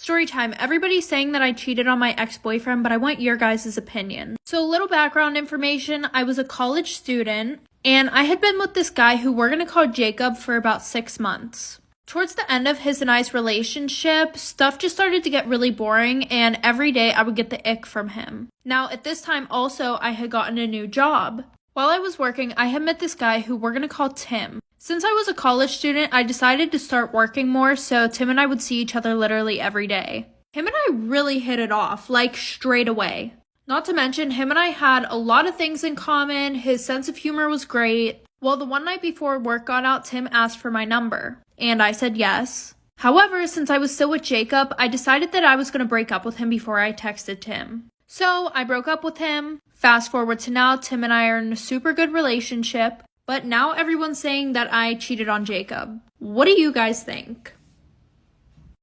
Storytime. Everybody's saying that I cheated on my ex-boyfriend, but I want your guys' opinion. So a little background information. I was a college student, and I had been with this guy who we're going to call Jacob for about 6 months. Towards the end of his and I's relationship, stuff just started to get really boring, and every day I would get the ick from him. Now, at this time also, I had gotten a new job. While I was working, I had met this guy who we're going to call Tim. Since I was a college student, I decided to start working more, so Tim and I would see each other literally every day. Him and I really hit it off, like straight away. Not to mention, him and I had a lot of things in common. His sense of humor was great. Well, the one night before work got out, Tim asked for my number, and I said yes. However, since I was still with Jacob, I decided that I was going to break up with him before I texted Tim. So I broke up with him. Fast forward to now, Tim and I are in a super good relationship. But now everyone's saying that I cheated on Jacob. What do you guys think?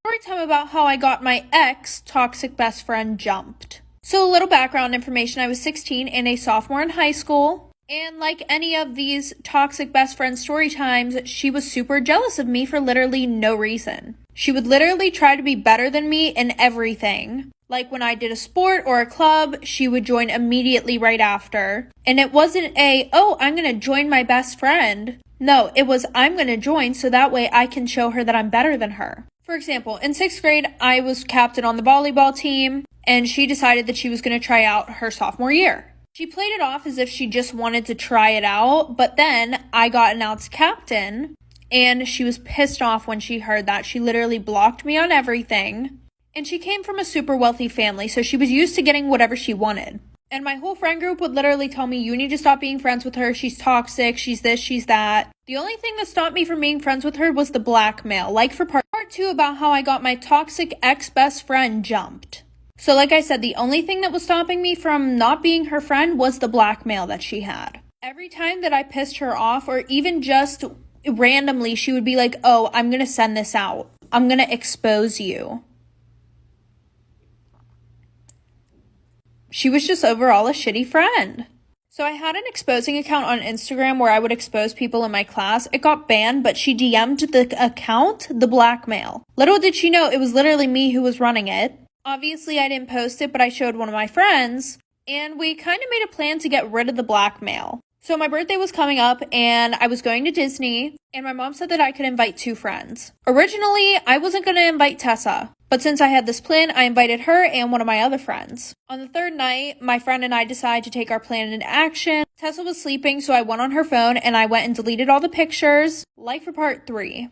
Story time about how I got my ex-toxic best friend jumped. So a little background information. I was 16 and a sophomore in high school. And like any of these toxic best friend story times, she was super jealous of me for literally no reason. She would literally try to be better than me in everything. Like when I did a sport or a club, she would join immediately right after. And it wasn't oh, I'm going to join my best friend. No, it was, I'm going to join so that way I can show her that I'm better than her. For example, in 6th grade, I was captain on the volleyball team, and she decided that she was going to try out her sophomore year. She played it off as if she just wanted to try it out, but then I got announced captain, and she was pissed off when she heard that. She literally blocked me on everything. And she came from a super wealthy family, so she was used to getting whatever she wanted. And my whole friend group would literally tell me, you need to stop being friends with her. She's toxic. She's this, she's that. The only thing that stopped me from being friends with her was the blackmail. Like for part 2 about how I got my toxic ex-best friend jumped. So like I said, the only thing that was stopping me from not being her friend was the blackmail that she had. Every time that I pissed her off, or even just randomly, she would be like, oh, I'm going to send this out. I'm going to expose you. She was just overall a shitty friend. So I had an exposing account on Instagram where I would expose people in my class. It got banned, but she DM'd the account the blackmail. Little did she know it was literally me who was running it. Obviously, I didn't post it, but I showed one of my friends, and we kind of made a plan to get rid of the blackmail. So my birthday was coming up, and I was going to Disney, and my mom said that I could invite 2 friends. Originally, I wasn't going to invite Tessa, but since I had this plan, I invited her and one of my other friends. On the 3rd night, my friend and I decided to take our plan into action. Tessa was sleeping, so I went on her phone, and I went and deleted all the pictures, like for part 3.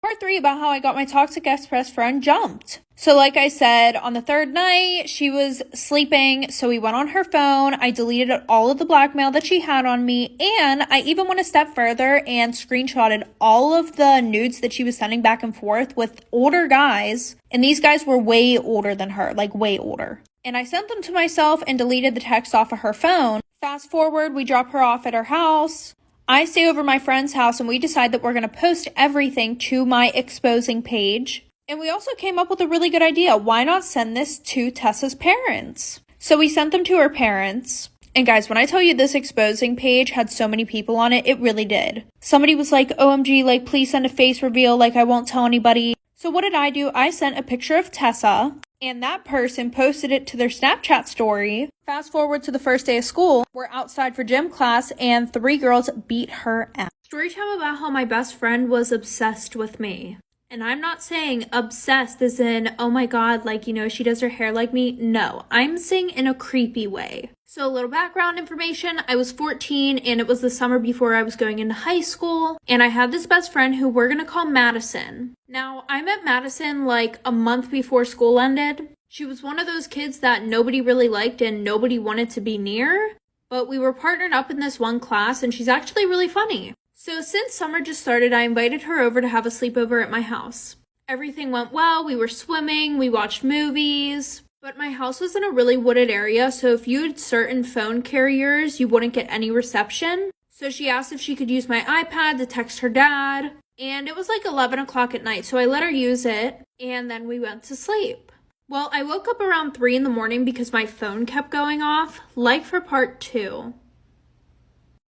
Part 3 about how I got my toxic ex-best friend jumped. So like I said, on the 3rd night, she was sleeping, so we went on her phone. I deleted all of the blackmail that she had on me, and I even went a step further and screenshotted all of the nudes that she was sending back and forth with older guys, and these guys were way older than her, like way older. And I sent them to myself and deleted the text off of her phone. Fast forward, we drop her off at her house. I stay over my friend's house, and we decide that we're going to post everything to my exposing page. And we also came up with a really good idea. Why not send this to Tessa's parents? So we sent them to her parents. And guys, when I tell you this exposing page had so many people on it, it really did. Somebody was like, OMG, like, please send a face reveal, like, I won't tell anybody. So what did I do? I sent a picture of Tessa, and that person posted it to their Snapchat story. Fast forward to the first day of school. We're outside for gym class, and 3 girls beat her ass. Story time about how my best friend was obsessed with me. And I'm not saying obsessed as in, oh my god, like, you know, she does her hair like me. No, I'm saying in a creepy way. So a little background information. I was 14 and it was the summer before I was going into high school. And I had this best friend who we're going to call Madison. Now, I met Madison like a month before school ended. She was one of those kids that nobody really liked and nobody wanted to be near. But we were partnered up in this one class and she's actually really funny. So since summer just started, I invited her over to have a sleepover at my house. Everything went well. We were swimming, we watched movies, but my house was in a really wooded area, so if you had certain phone carriers, you wouldn't get any reception. So she asked if she could use my iPad to text her dad, and it was like 11 o'clock at night, so I let her use it, and then we went to sleep. Well, I woke up around 3 in the morning because my phone kept going off, like for part 2.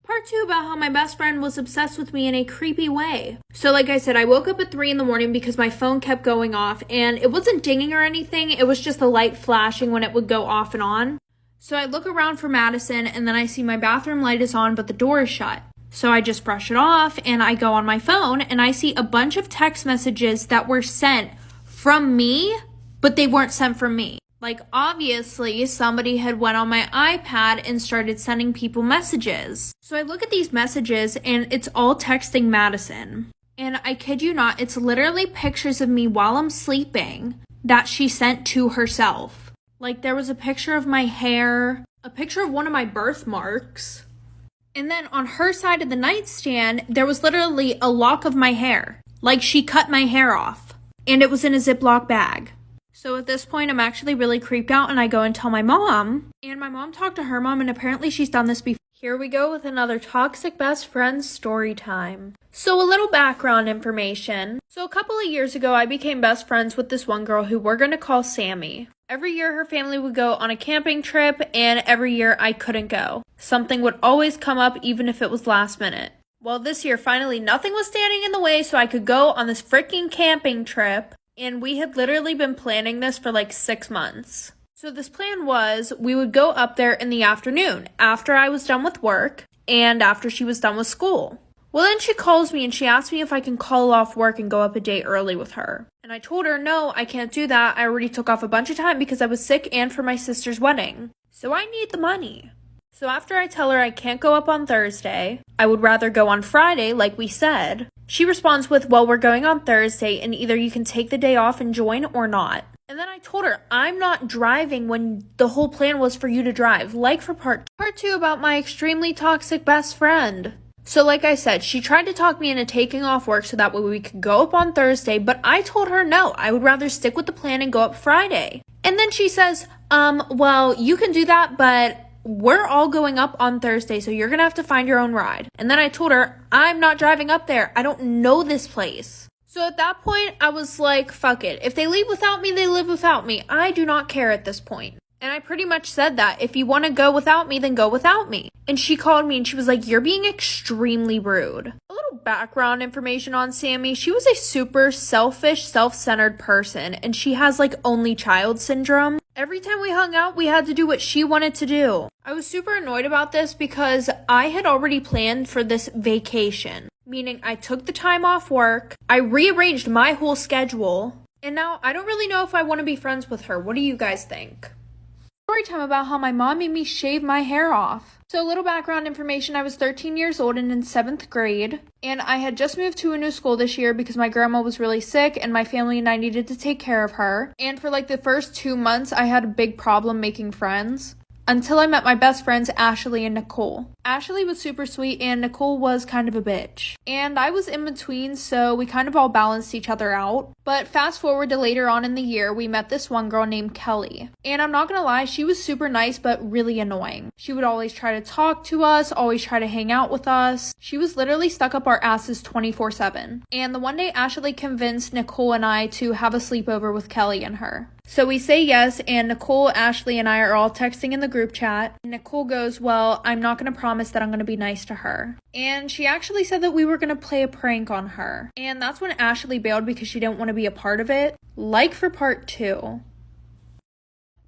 Part 2 about how my best friend was obsessed with me in a creepy way. So like I said, I woke up at 3 in the morning because my phone kept going off, and it wasn't dinging or anything, it was just the light flashing when it would go off and on. So I look around for Madison, and then I see my bathroom light is on, but the door is shut. So I just brush it off, and I go on my phone, and I see a bunch of text messages that were sent from me, but they weren't sent from me. Like, obviously, somebody had went on my iPad and started sending people messages. So I look at these messages, and it's all texting Madison. And I kid you not, it's literally pictures of me while I'm sleeping that she sent to herself. Like, there was a picture of my hair, a picture of one of my birthmarks. And then on her side of the nightstand, there was literally a lock of my hair. Like, she cut my hair off. And it was in a Ziploc bag. So at this point, I'm actually really creeped out, and I go and tell my mom. And my mom talked to her mom, and apparently she's done this before. Here we go with another toxic best friend story time. So a little background information. So a couple of years ago, I became best friends with this one girl who we're going to call Sammy. Every year, her family would go on a camping trip, and every year I couldn't go. Something would always come up, even if it was last minute. Well, this year, finally, nothing was standing in the way, so I could go on this freaking camping trip. And we had literally been planning this for like 6 months. So this plan was we would go up there in the afternoon after I was done with work and after she was done with school. Well, then she calls me and she asks me if I can call off work and go up a day early with her. And I told her, no, I can't do that. I already took off a bunch of time because I was sick and for my sister's wedding. So I need the money. So after I tell her I can't go up on Thursday, I would rather go on Friday like we said, she responds with, well, we're going on Thursday and either you can take the day off and join or not. And then I told her, I'm not driving when the whole plan was for you to drive. Like for part 2 about my extremely toxic best friend. So like I said, she tried to talk me into taking off work so that way we could go up on Thursday, but I told her no, I would rather stick with the plan and go up Friday. And then she says, well, you can do that, but we're all going up on Thursday, so you're gonna have to find your own ride. And then I told her, I'm not driving up there. I don't know this place. So at that point, I was like, fuck it. If they leave without me, they live without me. I do not care at this point. And I pretty much said that. If you want to go without me, then go without me. And she called me and she was like, you're being extremely rude. A little background information on Sammy. She was a super selfish, self-centered person. And she has like only child syndrome. Every time we hung out, we had to do what she wanted to do. I was super annoyed about this because I had already planned for this vacation. Meaning I took the time off work. I rearranged my whole schedule. And now I don't really know if I want to be friends with her. What do you guys think? Story time about how my mom made me shave my hair off. So a little background information, I was 13 years old and in 7th grade, and I had just moved to a new school this year because my grandma was really sick and my family and I needed to take care of her. And for like the first 2 months, I had a big problem making friends. Until I met my best friends, Ashley and Nicole. Ashley was super sweet and Nicole was kind of a bitch. And I was in between, so we kind of all balanced each other out. But fast forward to later on in the year, we met this one girl named Kelly. And I'm not gonna lie, she was super nice but really annoying. She would always try to talk to us, always try to hang out with us. She was literally stuck up our asses 24/7. And the one day Ashley convinced Nicole and I to have a sleepover with Kelly and her. So we say yes, and Nicole, Ashley, and I are all texting in the group chat. And Nicole goes, well, I'm not going to promise that I'm going to be nice to her. And she actually said that we were going to play a prank on her. And that's when Ashley bailed because she didn't want to be a part of it. Like for part 2.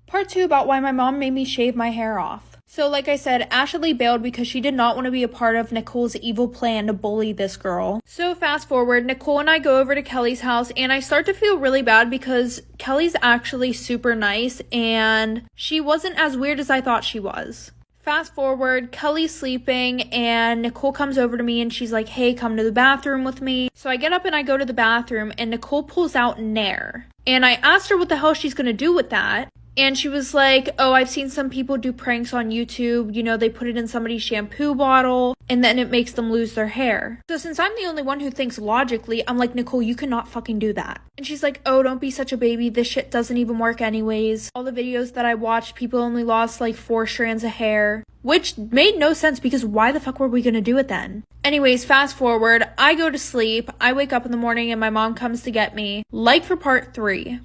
Part 2 about why my mom made me shave my hair off. So like I said, Ashley bailed because she did not want to be a part of Nicole's evil plan to bully this girl. So fast forward, Nicole and I go over to Kelly's house and I start to feel really bad because Kelly's actually super nice and she wasn't as weird as I thought she was. Fast forward, Kelly's sleeping and Nicole comes over to me and she's like, hey, come to the bathroom with me. So I get up and I go to the bathroom and Nicole pulls out Nair. And I asked her what the hell she's gonna do with that. And she was like, oh, I've seen some people do pranks on YouTube. You know, they put it in somebody's shampoo bottle and then it makes them lose their hair. So since I'm the only one who thinks logically, I'm like, Nicole, you cannot fucking do that. And she's like, oh, don't be such a baby. This shit doesn't even work anyways. All the videos that I watched, people only lost like 4 strands of hair. Which made no sense because why the fuck were we gonna do it then? Anyways, fast forward, I go to sleep. I wake up in the morning and my mom comes to get me. Like for part 3.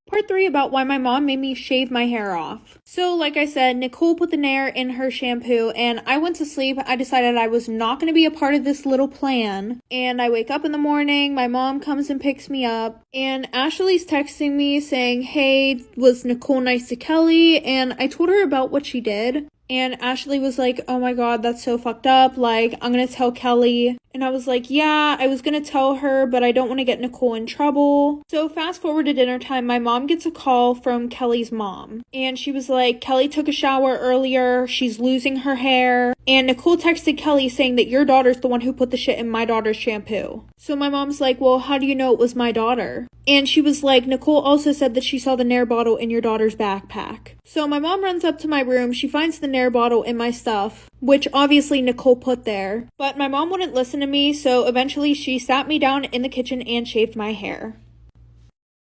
Part 3 about why my mom made me shave my hair off. So like I said, Nicole put the Nair in her shampoo and I went to sleep. I decided I was not going to be a part of this little plan. And I wake up in the morning, my mom comes and picks me up, and Ashley's texting me saying, hey, was Nicole nice to Kelly? And I told her about what she did. And Ashley was like, oh my god, that's so fucked up. Like, I'm gonna tell Kelly. And I was like, yeah, I was gonna tell her, but I don't want to get Nicole in trouble. So fast forward to dinner time, my mom gets a call from Kelly's mom. And she was like, Kelly took a shower earlier. She's losing her hair. And Nicole texted Kelly saying that your daughter's the one who put the shit in my daughter's shampoo. So my mom's like, well, how do you know it was my daughter? And she was like, Nicole also said that she saw the Nair bottle in your daughter's backpack. So my mom runs up to my room. She finds the Nair bottle in my stuff, which obviously Nicole put there. But my mom wouldn't listen to me, so eventually she sat me down in the kitchen and shaved my hair.